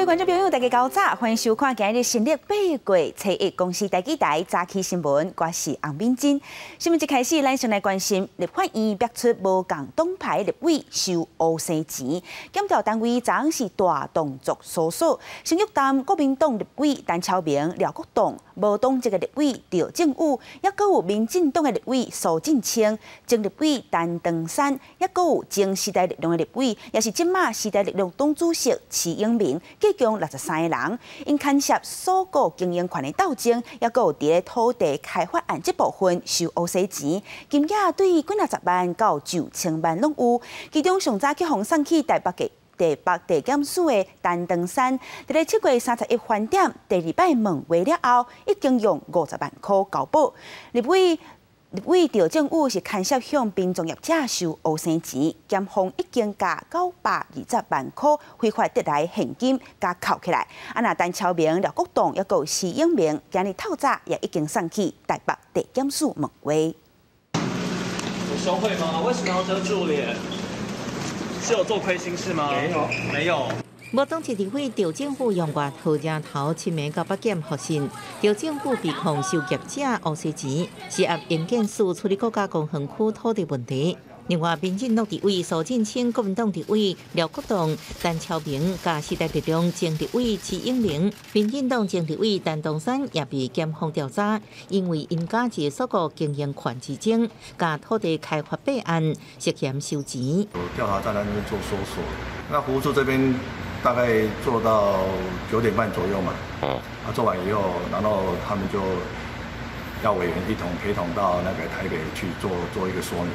观众朋友，大家早早，欢迎收看今日新历8月初1公司台记台早起新闻，我是洪敏珍。新闻一开始，咱先来关心立法院逼出无共党派立委收乌生钱，检调单位昨是大动作搜索，成玉担国民党立委陈超明、廖国栋、无党籍的立委赵正宇，也阁有民进党的立委苏振清、前立委陈长山，也阁有前时代力量的立委，也是今马时代力量党主席徐永明。计共63个人，因牵涉所购经营权的斗争，也阁有伫土地开发案这部分收乌生钱，金额对几十万到9000万拢有。其中上早去互送去台北地检署的陈长山，伫咧7月31翻点，第二摆问话了后，已经用50万块交保。立委赵正宇是牵涉向殡葬业者收乌生钱，检方已经甲920万块非法得来现金甲扣起来。若陈超明、廖国栋也有徐永明，今日透早也已经送去台北地检署问话。有收贿吗？为什么要遮住脸？是有做亏心事吗？没有。无党籍立委赵正宇用外头人头亲民到北检复讯，赵正宇被控收业者乌生钱，是按营建署处理国家公园区土地问题。另外，民进党立委苏振清、国民党立委廖国栋、陈超明、甲时代力量前立委徐永明、民进党前立委陈长山也被检方调查，因为因家己所购经营权之争、甲土地开发备案涉嫌收钱。调查站在那边做搜索，那服务处这边大概做到9点半左右嘛。做完以后，然后他们就要委员一同陪同到那个台北去做一个说明。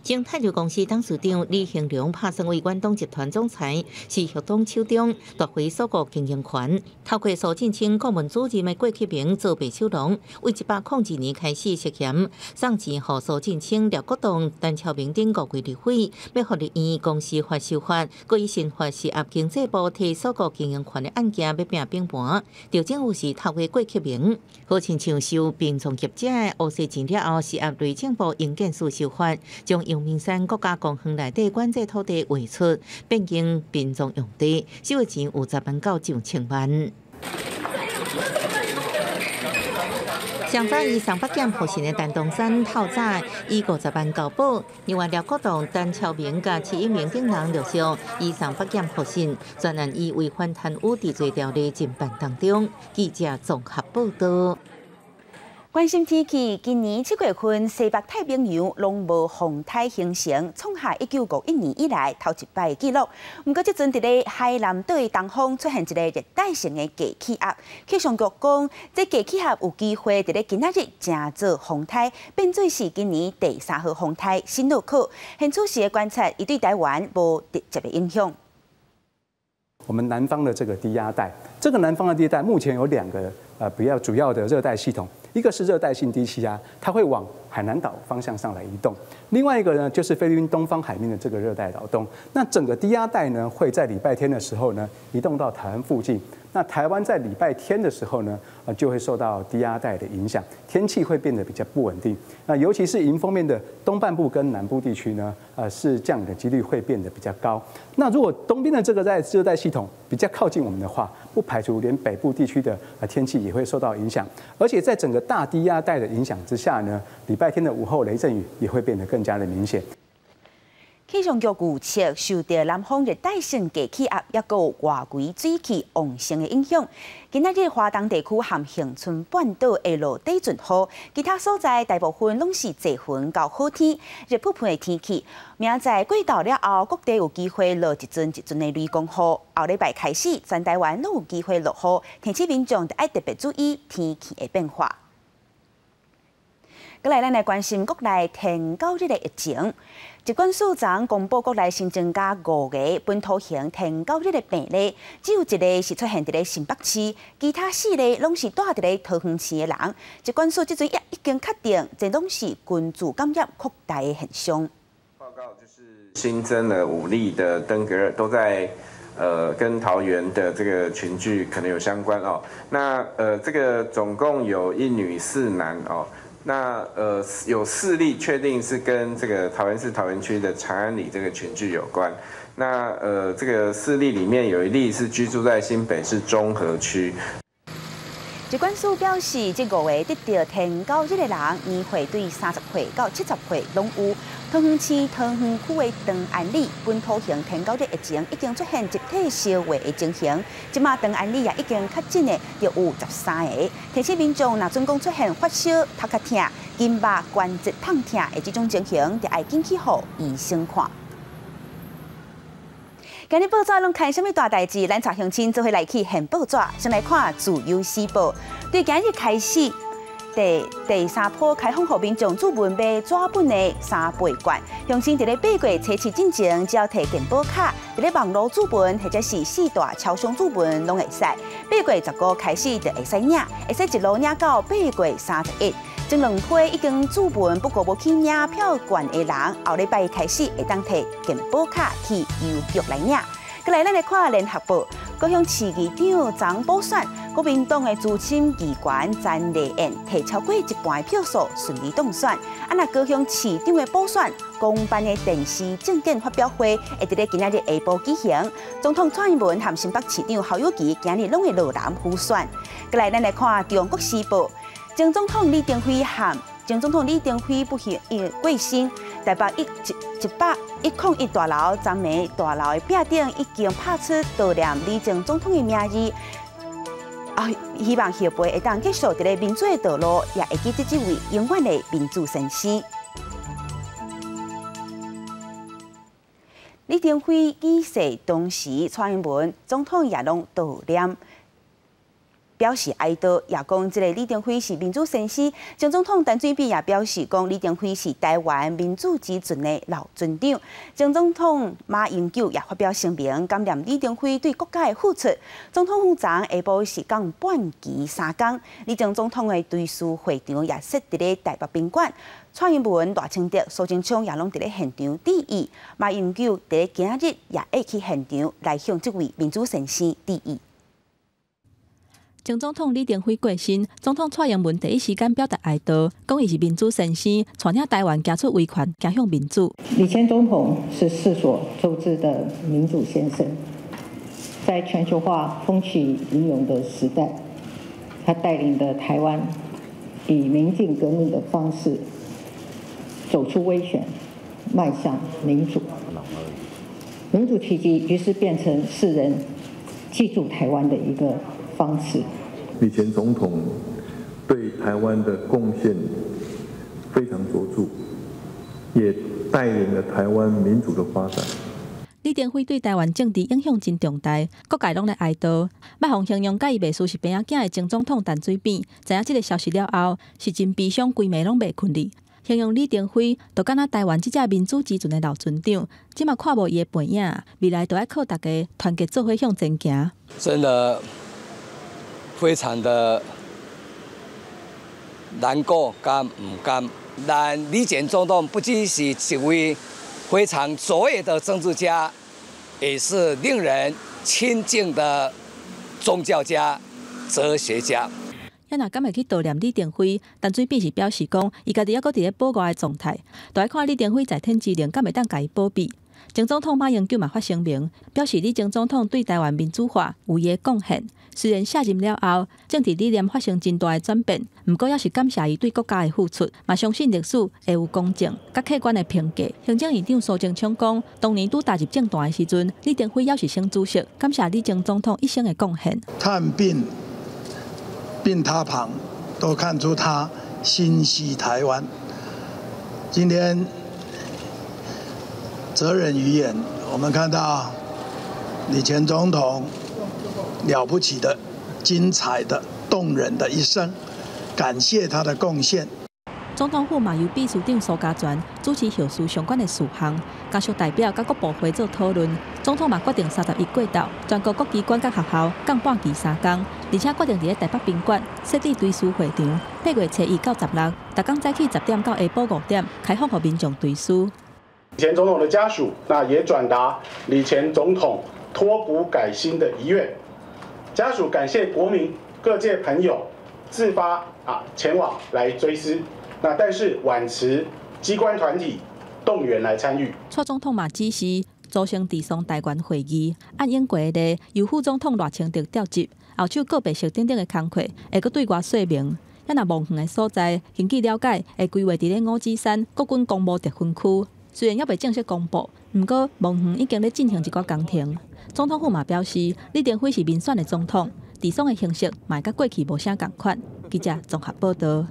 前泰流公司董事长李兴良拍算为远东集团总裁，是协同手中夺回所购经营权，透过苏振清顾问主任的郭启明做白手囊，为102年开始涉嫌送钱予苏振清、廖国栋、陈超明等5位立委，要互立院公司法修法，故意新法是按经济部提所购经营权的案件要并并盘。赵正宇是透过郭启明，好亲像收殡葬业者的乌生钱了后，是按内政部营建署修法，将阳明山国家公园内底管制土地划出，变更殡葬用地，收的钱有10万到9000万。上早以上北检复讯的陈长山透早以50万交保，另外廖国栋、陈超明甲徐永明等人陆续以上北检复讯，专案以违反贪污治罪条例侦办当中。记者综合报道。关心天气，今年7月份西北太平洋拢无风台形成，创下1951年以来头一摆的纪录。不过，这阵伫咧海南岛的东方出现一个热带性的低气压，气象局讲，这低气压有机会伫咧今仔日正做风台，变做是今年第3号风台新路口。现初时的观察，伊对台湾无直接的影响。我们南方的这个低压带，这个南方的低压带目前有2个比较主要的热带系统。一个是热带性低气压，它会往海南岛方向上来移动；另外一个呢，就是菲律宾东方海面的这个热带扰动。那整个低压带呢，会在礼拜天的时候呢，移动到台湾附近。那台湾在礼拜天的时候呢，就会受到低压带的影响，天气会变得比较不稳定。那尤其是迎风面的东半部跟南部地区呢，是降雨的几率会变得比较高。那如果东边的这个热带系统比较靠近我们的话，不排除连北部地区的天气也会受到影响。而且在整个大低压带的影响之下呢，礼拜天的午后雷阵雨也会变得更加的明显。气象局预测，受到南方热带性低气压，也有外围水汽旺盛的影响。今仔日华东地区含恒春半岛会落地阵雨，其他所在大部分拢是多云到好天，热普普的天气。明仔过到了后，各地有机会落一阵的雷公雨。后礼拜开始，全台湾都有机会落雨，天气民众要特别注意天气的变化。再来，咱来关心国内天狗日的疫情。疾管署昨公布国内新增加5个本土型天狗日的病例，只有1个是出现伫咧新北市，其他4个拢是住伫咧桃园市的人。疾管署这阵也已经确定，这拢是群组感染扩大的现象。报告就是新增了5例的登革热，都在跟桃园的这个群聚可能有相关哦。那这个总共有1女4男哦。那有4例确定是跟这个桃园市桃园区的长安里这个群聚有关。那这个4例里面有1例是居住在新北市中和区。疾管署表示，这5月得到天高日的人，年岁对30岁到70岁拢有。桃园市桃园区的长安里本土型天高日疫情已经出现集体烧坏的情形，即马长安里也已经确诊的约有13个。提醒民众，若准讲出现发烧、头壳痛、筋肉关节痛痛的这种情形，就要紧去予医生看。今日报纸拢看什么大代志？咱带乡亲做伙来去现报纸，先来看《自由时报》。对今日开始，第3波开放予民众注文买纸本的3倍券，乡亲伫咧8月初7之前，只要摕健保卡，伫咧网络注文或者是4大超商注文拢会使。8月15开始就会使领，会使一路领到8月31。前2批已经注文，不过无去领票券的人，后礼拜开始会当摕健保卡去邮局来领。再来，咱来看《联合报》，高雄市议长张补选，国民党的资深议员詹丽燕摕超过1半的票数顺利当选。那高雄市长的补选，公办的电视政见发表会会伫咧今仔日下晡举行。总统蔡英文和新北市长侯友宜今日拢会落南辅选。再来，咱来看《中国时报》。前总统李登辉不幸过身，台北101大楼昨暝大楼的壁顶已经拍出悼念李前总统的名字。希望后辈会当继续伫咧民主的道路，也会记得这位永远的民主神师。李登辉逝世当时，蔡英文总统也拢悼念。表示哀悼，也讲这个李登辉是民主先师。前总统陈水扁也表示讲，李登辉是台湾民主之尊的老尊长。前总统马英九也发表声明，感念李登辉对国家的付出。总统府长下晡时间半旗3公，李前总统的追思会场也设伫咧台北宾馆。蔡英文、赖清德、苏贞昌也拢伫咧现场致意。马英九伫咧今日也会去现场来向这位民主先师致意。前总统李登辉过身，总统蔡英文第一时间表达哀悼，讲伊是民主先师，带领台湾走出威权，走向民主。李前总统是世所周知的民主先生，在全球化风起云涌的时代，他带领的台湾以民进革命的方式走出威权，迈向民主。民主奇迹于是变成世人记住台湾的一个方式。李前总统对台湾的贡献非常卓著，也带领了台湾民主的发展。李登辉对台湾政治影响真重大，各界拢来哀悼。麦洪形容甲伊袂输是病仔囝的前总统陈水扁，知影这个消息了后，是真悲伤，规暝拢袂困哩。形容李登辉就敢若台湾这只民主之尊的老尊长，即马看无伊的背影，未来就要靠大家团结做伙向前行。真的非常的难过，甘唔甘？但李前总统不仅是一位非常卓越的政治家，也是令人亲近的宗教家、哲学家。也若敢会去悼念李登辉，陈水扁是表示讲，伊家己还阁伫咧保外的状态，就要看李登辉在天之灵敢会当家己保庇。前总统马英九嘛发声明，表示李前总统对台湾民主化有伊的贡献。虽然卸任了后，政治理念发生真大的转变，不过也是感谢伊对国家的付出，嘛相信历史会有公正、甲客观的评价。行政院长苏贞昌讲，当年拄踏入政坛的时阵，李登辉也是省主席，感谢李前总统一生的贡献。探病榻旁，都看出他心系台湾。今天责任于眼，我们看到李前总统了不起的、精彩的、动人的一生，感谢他的贡献。总统府嘛由秘书长苏家全主持后续相关的事项，家属代表甲各部会做讨论。总统嘛决定31过昼，全国各机关甲学校降半旗3公，而且决定伫咧台北宾馆设立追思会场，8月初1到16，逐天早起10点到下晡5点，开放予民众追思。李前总统的家属也转达李前总统脱骨改新的遗愿，家属感谢国民各界朋友自发前往来追思，那但是晚迟机关团体动员来参与。蔡总统嘛指示组成地方台湾会议，按英国的由副总统赖清德调集，后手个别小等等的工作，会阁对外说明。也若望远的所在，根据了解，会规划伫咧五指山国军公务特分区。虽然还未正式公布，不过望远已经咧进行一寡工程。总统府嘛表示，李登辉是民选的总统，地方的形式嘛甲过去无啥共款。记者综合报道。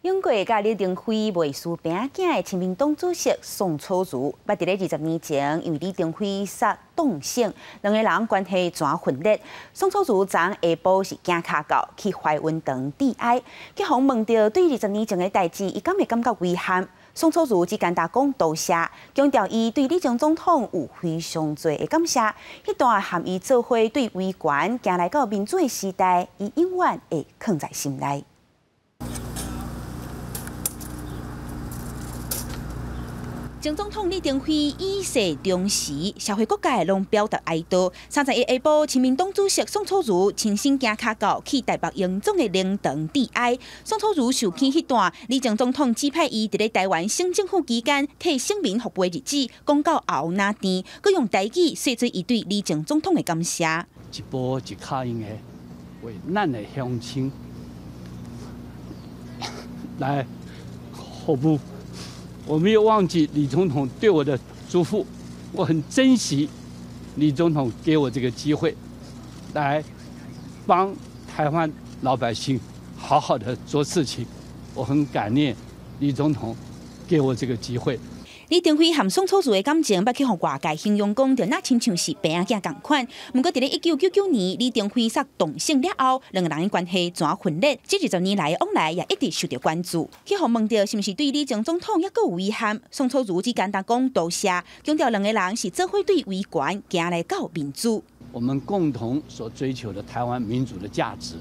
英国甲李登辉未输平囝的亲民党主席宋楚瑜，捌伫咧20年前因为李登辉杀党性，两个人关系全分裂。宋楚瑜昨下晡是惊卡到去怀温堂致哀，去互问到对20年前的代志，伊敢会感觉遗憾？宋楚瑜只简单讲多谢，强调伊对李前总统有非常多的感谢。迄段含伊做伙对威权行来到民主的时代，伊永远会藏在心内。前总统李登辉已逝中时，社会各界拢表达哀悼。31下晡，亲民党主席宋楚瑜亲身行卡到去台北荣总的灵堂致哀。宋楚瑜想起迄段李前总统指派伊伫咧台湾省政府期间替省民服务的日子，讲到喉哪甜，佮用台语说出伊对李前总统的感谢。一步一脚印的为咱的乡亲来服务。我没有忘记李总统对我的嘱咐，我很珍惜李总统给我这个机会，来帮台湾老百姓好好的做事情。我很感念李总统给我这个机会。李登辉和宋楚瑜的感情，捌去互外界形容讲，就那亲像是爸仔囝同款。不过，伫咧1999年，李登辉杀党性了后，两个人的关系全分裂。这20年来的往来也一直受到关注。去互问到是毋是对李前总统也有遗憾，宋楚瑜只简单讲多谢，强调两个人是做伙对威权行来到民主。我们共同所追求的台湾民主的价值，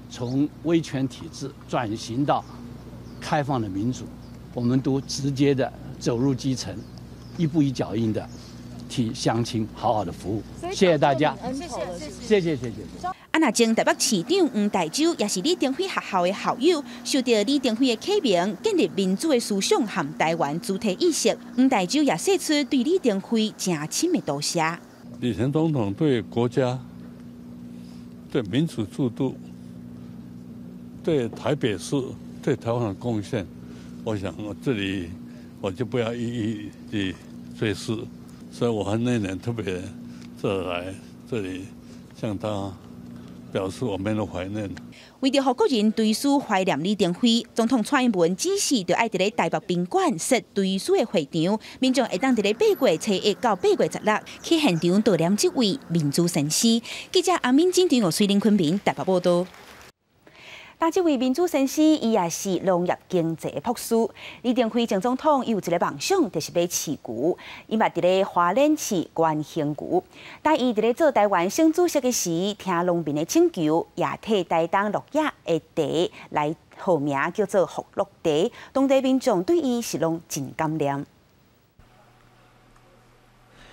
从威权体制转型到开放的民主，我们都直接的走入基层，一步一脚印的替乡亲好好的服务。谢谢大家，谢谢。若前台北市长黄大洲也是李登辉学校的校友，受到李登辉的启明，建立民主的思想和台湾主体意识。黄大洲也说出对李登辉诚深的多谢。李前总统对国家、对民主制度、对台北市、对台湾的贡献，我想这里我就不要一一地赘述，所以我那年特别来这里向他表示我们的怀念。为着让国人对此怀念李登辉，总统蔡英文指示就爱伫咧台北宾馆设对此的会场，民众会当伫咧8月初1到8月16去现场悼念这位民主神师。记者洪敏珍、陈水林昆平台北报道。但这位民主先生，伊也是农业经济的博士。李登辉前总统有一个梦想，就是买饲牛。伊嘛伫咧花莲市关兴牛。但伊伫咧做台湾省主席的时，听农民的请求，也替台东鹿野的地来号名叫做福乐地。当地民众对伊是拢真感念。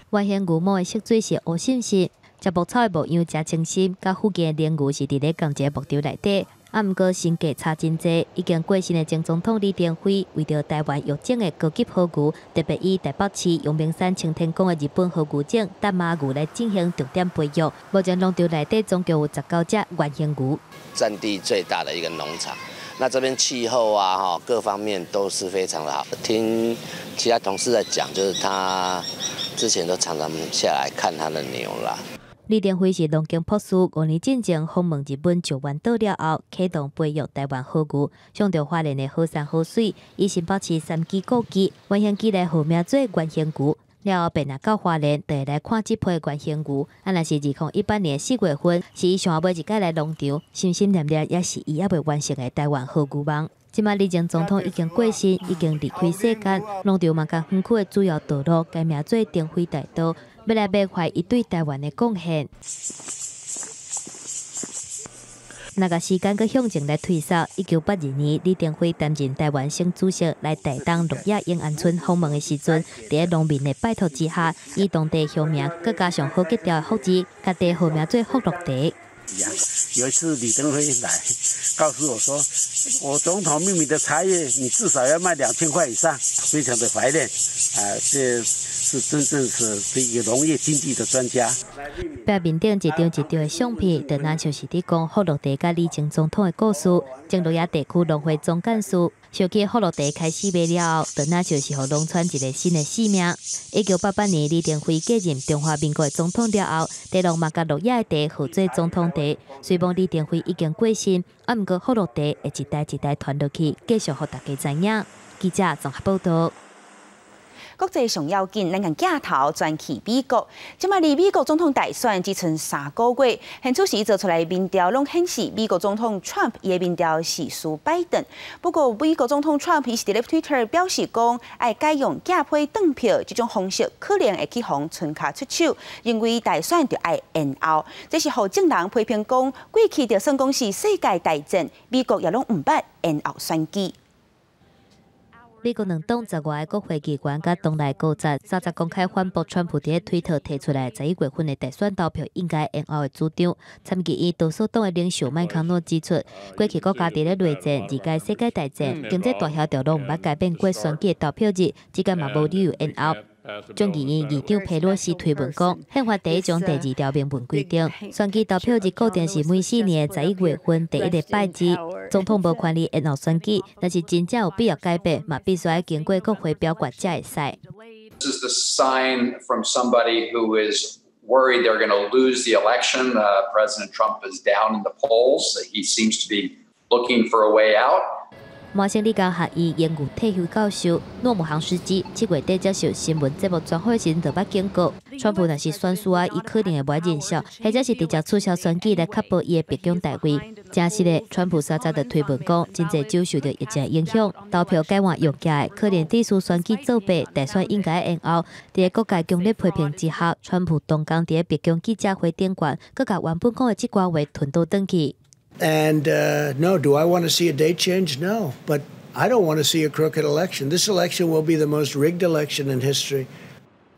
关兴牛毛的色水是乌深色，食牧草的模样真清新，甲附近的连牛是伫咧同一个牧场内底。毋过身价差真济，已经过身的前总统李登辉为着台湾育种的高级好牛，特别以台北市阳明山擎天宫的日本好牛种丹马牛来进行重点培育。目前农场内底总共有19只原型牛，占地最大的一个农场。那这边气候啊，各方面都是非常的好。听其他同事在讲，就是他之前都常常下来看他的牛啦。李登辉是农经博士，5年进前访问日本石原岛了后，启动培育台湾好牛，向着花莲的好山好水，以新保持3支古基，原型机来号名做原型牛。了后便拿到花莲，就会来看这批原型牛。若是2018年4月份，是伊想要买一届来农场，心心念念也是伊还未完成的台湾好牛梦。即马李前总统已经过身，已经离开世间，农场嘛甲园区的主要道路改名做登辉大道。要来缅怀伊对台湾的贡献。那个时间佮向前来推扫，1982年李登辉担任台湾省主席来台东鹿野永安村访问的时阵，伫农民的拜托之下，以当地乡名佮加上好吉条的福字，家地号名做福乐地。有一次李登辉来告诉我说，我总统秘密的茶叶你至少要卖2000块以上，非常的怀念这是真正是一个农业经济的专家。壁面顶一张的相片，就那像是伫讲福禄地甲李前总统的故事。正路亚地区农会总干事想起福禄地开始卖了后，就那像是互农村一个新的使命。1988年李登辉继任中华民国总统了后，地龙嘛甲鹿野的地合做总统地。虽然李登辉已经过身，毋过福禄地会一代一代传落去，继续互大家知影。记者综合报道。国际上要紧，咱共镜头转去美国。即马离美国总统大选只剩3个月，现初时做出来民调拢显示美国总统 Trump 伊的民调是输拜登。不过美国总统 Trump 伊是伫 Twitter 表示讲，爱改用假配登票这种方式，可能会去互村卡出手，认为大选就爱延后。这是互众人批评讲，过去就算讲是世界大战，美国也拢毋捌延后选举。美国两党10外个国会议员甲党内高层早早公开反驳川普伫推特提出来11月份的大选投票应该延后的主张。参议院多数党的领袖麦康诺指出，过去国家伫咧内战、二届世界大战、经济大萧条拢毋捌改变过选举的投票日，至今嘛无理由延后。众议院议长佩洛西推文讲，宪法第1章第2条明文规定，选举投票日固定是每4年的11月份第1礼拜日。总统无权利延后选举，但是真正有必要改变，嘛必须要经过国会表决才会使。This is the sign from somebody who is worried they're going to lose the election. President Trump is down in the polls. He seems to be looking for a way out. 麻省理工学院英语退休教授诺姆杭斯基7月底接受新闻节目专访时就捌警告，川普若是选输伊可能会无认输，或者是直接取消选举来确保伊的白宫地位。真实的，川普早早就推文讲，真侪州受到疫情影响，投票改换用假的，可能致使选举作弊，大选应该延后。伫各界强烈批评之下，川普当天伫白宫记者会顶悬，佮甲原本讲的这句话吞倒转去。And no, do I want to see a date change? No, but I don't want to see a crooked election. This election will be the most rigged election in history.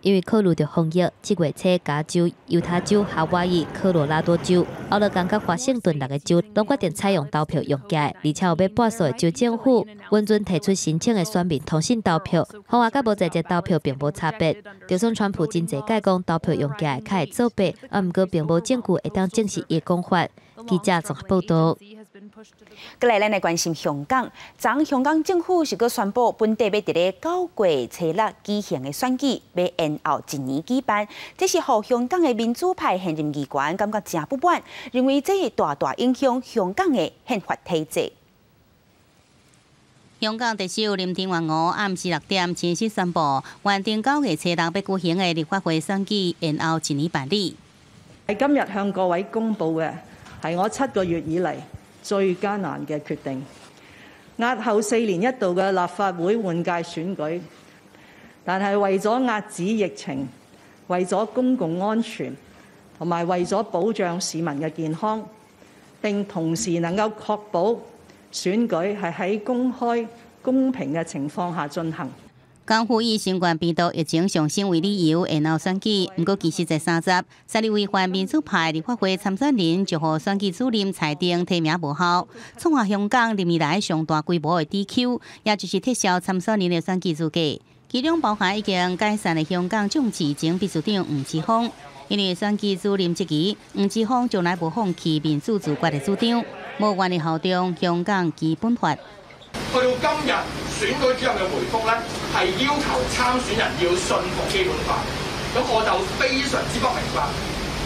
因为考虑到防疫，7月初加州、犹他州、夏威夷、科罗拉多州、俄勒冈甲华盛顿6个州拢决定采用投票用假，而且有要半数的州政府允准提出申请的选民通信投票，方法甲无在籍投票并无差别。就算川普真侪解讲投票用假较会作弊，毋过并无证据会当证实伊讲法。记者综合报道。再来，咱来关心香港。昨香港政府是个宣布，本地要伫咧9月初6举行的选举，要延后1年举办。这是互香港的民主派现任议员感觉真不满，认为这会大大影响香港的宪法体制。香港特首林郑月娥暗时6点正式宣布，原定9月初6要舉行的立法會選舉延後1年辦理。喺今日向各位公布嘅係我7個月以嚟最艱難嘅決定，押後4年一度嘅立法會換屆選舉，但係為咗壓止疫情，為咗公共安全，同埋為咗保障市民嘅健康，並同時能夠確保選舉係喺公開、公平嘅情況下進行。港府以新冠病毒疫情上升为理由延后选举，不过其實在30位泛民主派立法會參選人就互選舉主任裁定提名無效，創下香港歷年來上大規模的 DQ， 也就是撤銷參選人的選舉資格。其中包含已經解散的香港眾志前秘書長吳志峰，因為選舉主任質疑吳志峰從來無放棄民主自決的主張，無願意效忠香港基本法。去到今日選舉主任嘅回覆咧，係要求參選人要信服基本法。咁我就非常之不明白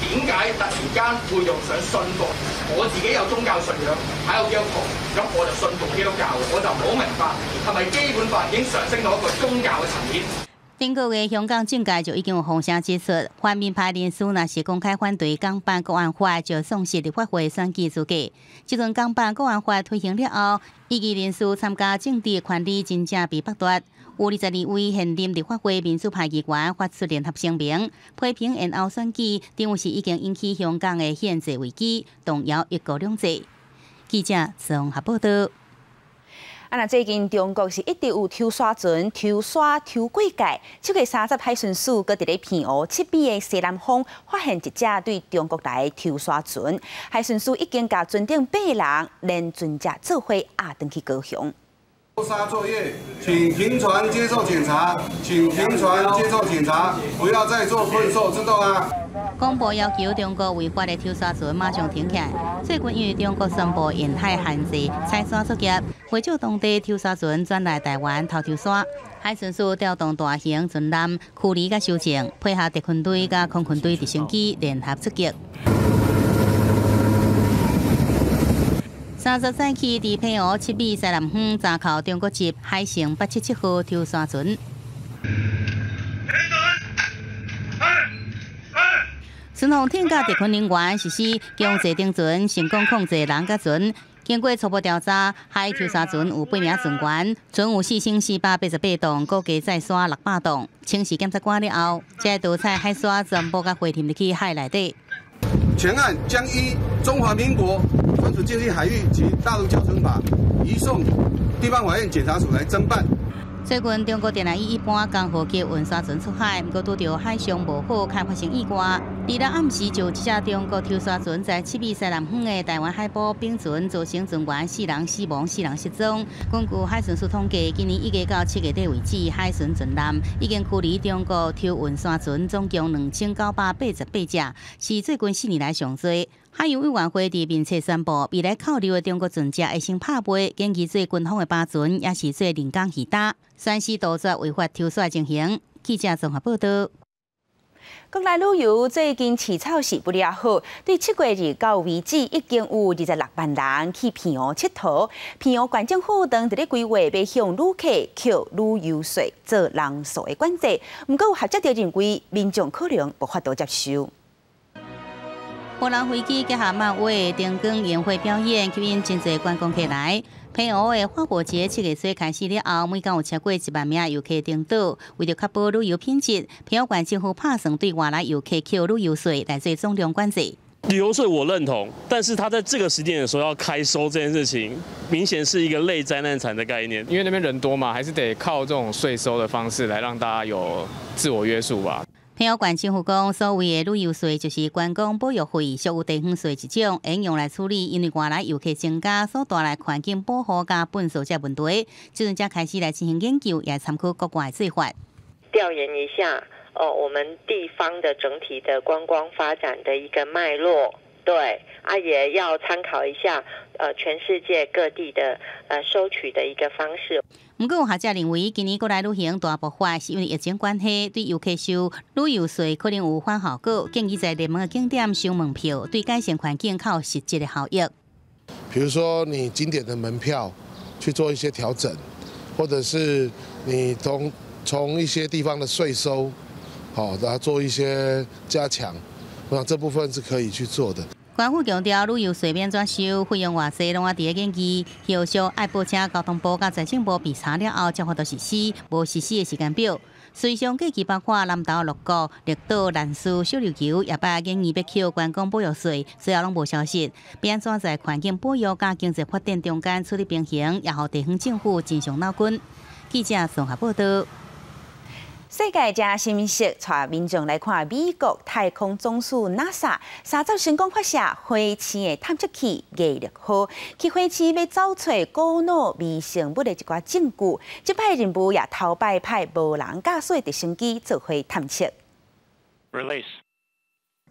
點解突然間會用上信服。我自己有宗教信仰，喺個基督徒，咁我就信服基督教，我就唔好明白係咪基本法已經上升到一個宗教嘅層面。頂個月香港政界就已經有風聲指出，泛民派人士若是公開反對港版國安法，就喪失立法會選舉資格。這陣港版國安法推行了後，異議人士參加政治權利真正被剝奪。有22位現任立法會民主派議員發出聯合聲明，批評延後選舉，認為是已經引起香港的憲制危機，動搖一國兩制。記者綜合報道。那最近中国是一直有抽沙船、抽沙、抽过界。7月30海巡署搁伫咧偏湖7米的西南方发现一只对中国来抽沙船，海巡署已经甲船顶8人连船只做伙押登去高雄。抽沙作业，请停船接受检查，请停船接受检查，不要再做困兽之动啊！ 公布要求中国违法的抽沙船马上停起来。最近因为中国宣布沿海限制采沙作业，为少当地抽沙船转来台湾偷抽沙，海巡署调动大型船舰驱离甲修正，配合特勤队甲空勤队直升机联合出击。30载起伫偏湖7米西南方查扣中国籍海星877号抽沙船。 巡防艇甲特勤人员实施强制停船，成功控制人甲船。经过初步调查，海抽沙船有8名船员，船有4488吨，估计载沙600吨。清洗检察官了后，这盗采海沙全部甲回填入去海内底。全案将依中华民国专属经济海域及大陆交通法移送地方法院检察署来侦办。 最近中国电力一般刚好给运沙船出海，不过拄到海象无好，开发生意外。二日暗时就一只中国抽沙船在7米西南方的台湾海堡并船，造成船员4人死亡、4人失踪。根据海巡署统计，今年1月到7月底为止，海巡船舰已经驱离中国抽运沙船总共2988只，是最近4年来上多。 海洋委员会伫面册宣布，未来扣留的中国船只会先拍卖，建议做军方的靶船，也是做人工鱼搭，宣示杜绝违法抽沙情形。记者综合报道。国内旅游最近起草是不了好，对7月2日为止，已经有26万人去偏湖佚佗。偏湖县政府当伫咧规划要向旅客扣旅游税，做人数的管制。不过有学者就认为，民众可能无法度接受。 波兰飞机结合漫威灯光宴会表演，吸引真侪观光客来。偏湖的花火节7月初开始了后，每天有超过1万名游客登岛。为了确保旅游品质，偏湖县政府打算对外来游客扣旅游税来做总量管制。旅游税我认同，但是他在这个时间的时候要开收这件事情，明显是一个类灾难产的概念。因为那边人多嘛，还是得靠这种税收的方式来让大家有自我约束吧。 偏湖县政府讲，所谓的旅游税就是观光保育费、属有地方税一种，应用来处理因为外来游客增加所带来环境保护加粪扫这问题。最近才开始来进行研究，也参考国外做法，调研一下我们地方的整体的观光发展的一个脉络。 对也要参考一下全世界各地的收取的一个方式。不过有学者认为，今年国内旅行大爆发是因为疫情关系，对游客收旅游税可能有反效果。建议在热门的景点收门票，对改善环境较有实质的效益。比如说，你景点的门票去做一些调整，或者是你从一些地方的税收，然后做一些加强。 我想这部分是可以去做的。官府强调，旅游税免怎收，费用偌济拢伫咧研究，后续爱报请交通部甲财政部备查了后，才发度实施，无实施的时间表。随上假期包括南投、鹿谷、绿岛、兰屿、小琉球，也把建议要扣观光保育税，虽然拢无消息，要安怎在环境保育甲经济发展中间处理平衡，也互地方政府真上脑筋。记者综合报道。 世界正新息，带民众来看美国太空总署 NASA 30成功发射火星的探测器毅力号，去火星要找出古老微生物的一寡证据。这摆任务也头摆派无人驾驶的直升机做伙探测。Release。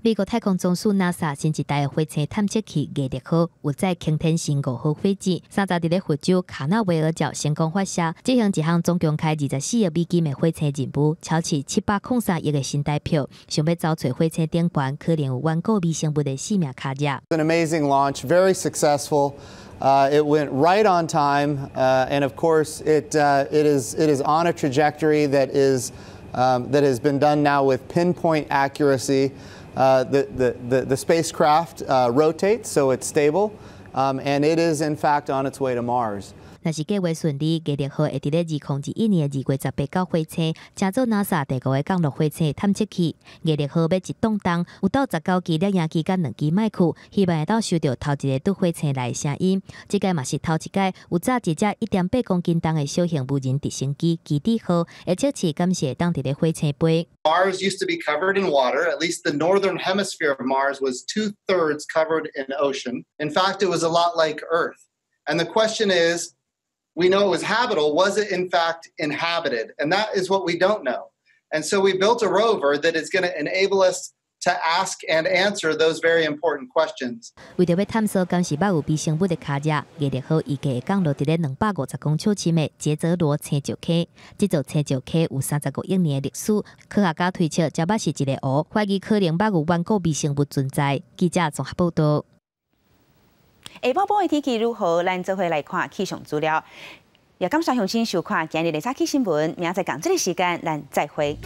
美国太空总署 NASA 新一代的火星探测器毅力号有载擎天星5号火箭，30日伫咧佛州卡纳维尔角成功发射，这项一项总共开24亿美金的火星任务，超市703亿的新台票，想要找出火星顶端可能有顽固微生物的生命卡架。An amazing launch, very successful. It went right on time, and of course, it is on a trajectory that has been done now with pinpoint accuracy. The spacecraft rotates, so it's stable, and it is in fact on its way to Mars. 若是计划顺利，5号会伫咧2021年2月18到火星，乘坐 NASA 第5个降落火星探测器。5号要一动荡，有到19支猎鹰机甲2支麦克，希望会到收到头一个对火星来的声音。这届嘛是头一届有载一只1.8公斤重的小型无人直升机基地号，会测试敢是会当伫咧火星飞。Mars used to be covered in water. At least the northern hemisphere of Mars was 2/3 covered in ocean. In fact, it was a lot like Earth. And the question is, we know it was habitable. Was it in fact inhabited? And that is what we don't know. And so we built a rover that is going to enable us to ask and answer those very important questions. 为着要探索敢是捌有微生物的脚迹，5号预计会降落伫咧250公尺深的杰泽罗青石溪。这座青石溪有35亿年的历史，科学家推测这捌是一个湖，怀疑可能捌有远古微生物存在。记者综合报道。下晡晡的天气如何？咱做伙来看气象资料。也感谢乡亲收看今日的早起新闻，明仔载同这个时间，咱再会。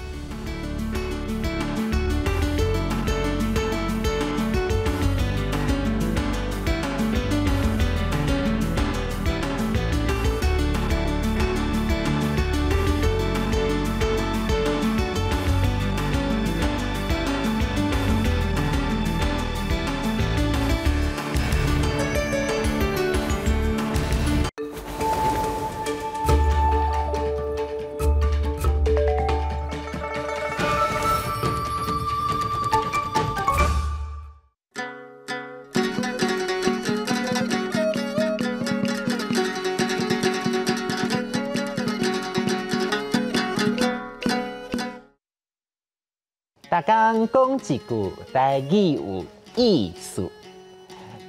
大家讲一句台语有意思。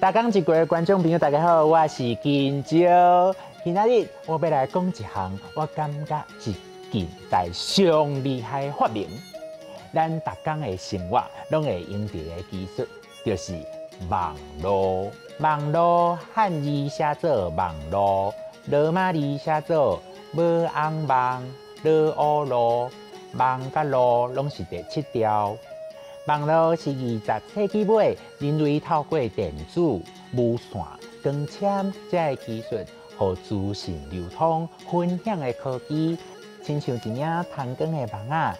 大家一个观众朋友，大家好，我是金蕉。今仔日我要来讲一项我感觉是近代上厉害的发明。咱大家的生活拢会用到的技术，就是网络。网络汉字写作网络，罗马字写作无红网，罗乌路。网甲路拢是第7条。网络是20世纪尾人类透过电子、无线、光纤这个技术，互资讯流通、分享的科技，亲像一领通光的网仔，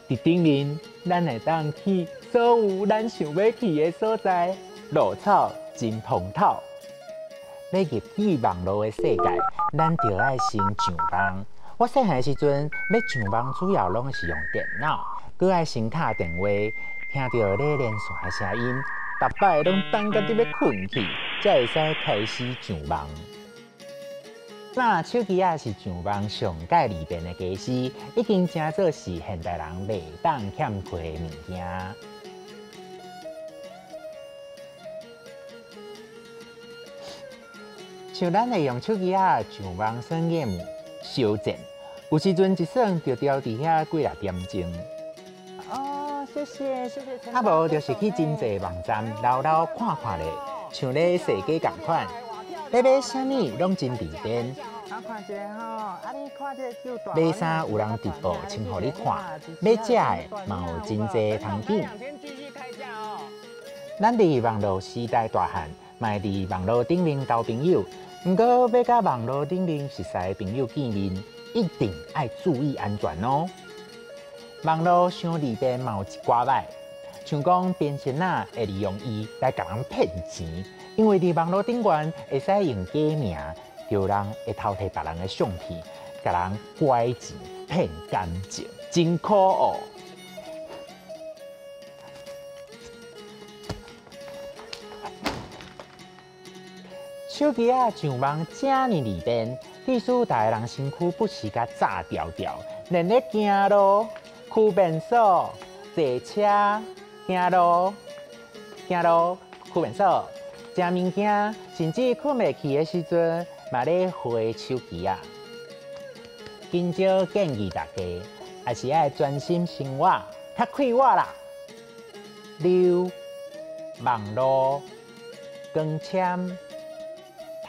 伫顶面咱会当去所有咱想要去的所在，路草真通透。要入去网络的世界，咱就要先上网。我细汉时阵，要上网主要拢是用电脑，搁爱先敲电话，听到咧连线的声音，逐摆拢等到你要困去，才会使开始上网。那手机也是上网上界利便的家私，已经真做是现代人袂当欠缺的物件。像咱会用手机上网耍 game。小贱，有时阵一算就掉伫遐几啊点钟。哦，谢谢。啊无就是去真侪网站溜溜看看咧，像咧世界共款，要买啥物拢真利便。我看一下吼，啊你看这旧大。买衫有人直播穿互你看，买食的嘛有真侪通拣。咱伫网络时代大汉，嘛伫网络顶面交朋友。不过，要甲网络顶面熟悉的朋友见面，一定要注意安全哦。网络伤利便嘛有一寡歹，像讲变身仔会利用伊来甲人骗钱，因为伫网络顶悬会使用假名，叫人会偷摕别人的相片，甲人拐钱骗感情，真可恶。手机上网这么利便，即使大个人身躯不时甲炸掉掉，连咧行路、去便所、坐车、行路、去便所、食物件，甚至困袂去的时阵，嘛咧回手机啊。今朝建议大家，还是爱专心生活，较快活啦。溜网络、光纤。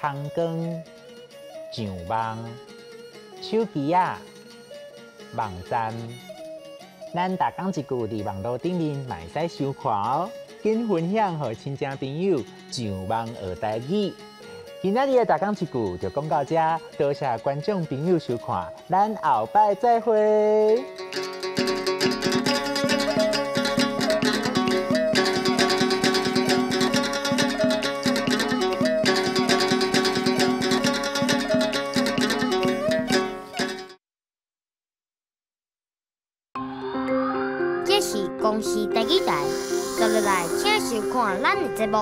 通光、上网、手机网站，咱大讲一句伫网络顶面，嘛会使收看哦。紧分享互亲戚朋友上网学台语，今仔日的大讲一句就讲到这，多谢观众朋友收看，咱后摆再会。这是公视第几台，接落来请收看咱的节目。